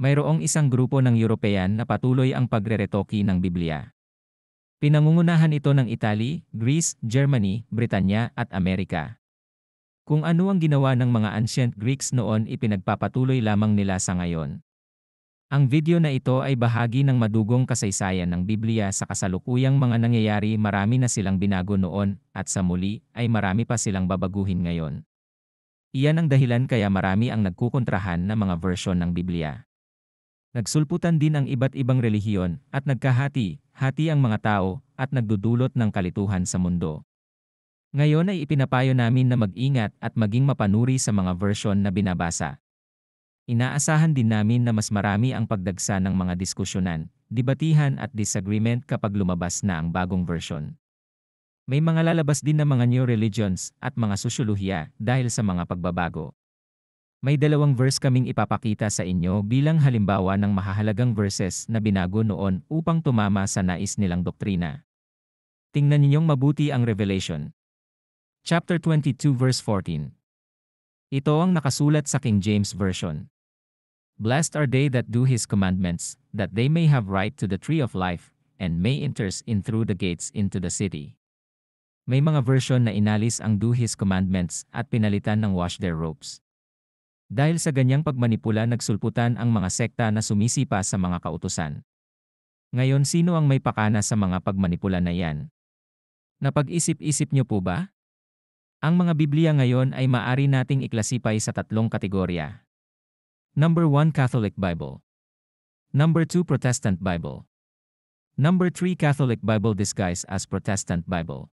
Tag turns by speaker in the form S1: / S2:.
S1: Mayroong isang grupo ng European na patuloy ang pagreretoki ng Biblia. Pinangungunahan ito ng Italy, Greece, Germany, Britanya at Amerika. Kung ano ang ginawa ng mga ancient Greeks noon ipinagpapatuloy lamang nila sa ngayon. Ang video na ito ay bahagi ng madugong kasaysayan ng Biblia sa kasalukuyang mga nangyayari marami na silang binago noon at sa muli ay marami pa silang babaguhin ngayon. Iyan ang dahilan kaya marami ang nagkukontrahan na mga version ng Biblia. Nagsulputan din ang iba't ibang relihiyon at nagkahati-hati ang mga tao at nagdudulot ng kalituhan sa mundo. Ngayon ay ipinapayo namin na mag-ingat at maging mapanuri sa mga version na binabasa. Inaasahan din namin na mas marami ang pagdagsa ng mga diskusyonan, debatihan at disagreement kapag lumabas na ang bagong version. May mga lalabas din na mga new religions at mga sosyolohiya dahil sa mga pagbabago. May dalawang verse kaming ipapakita sa inyo bilang halimbawa ng mahahalagang verses na binago noon upang tumama sa nais nilang doktrina. Tingnan ninyong mabuti ang Revelation. Chapter 22 verse 14. Ito ang nakasulat sa King James Version. Blessed are they that do His commandments, that they may have right to the tree of life, and may enter in through the gates into the city. May mga version na inalis ang do His commandments at pinalitan ng wash their robes. Dahil sa ganyang pagmanipula nagsulputan ang mga sekta na sumisipa sa mga kautusan. Ngayon sino ang may pakana sa mga pagmanipula na yan? Napag-isip-isip niyo po ba? Ang mga Biblia ngayon ay maari nating iklasipay sa tatlong kategorya. Number 1 Catholic Bible. Number 2 Protestant Bible. Number 3 Catholic Bible disguised as Protestant Bible.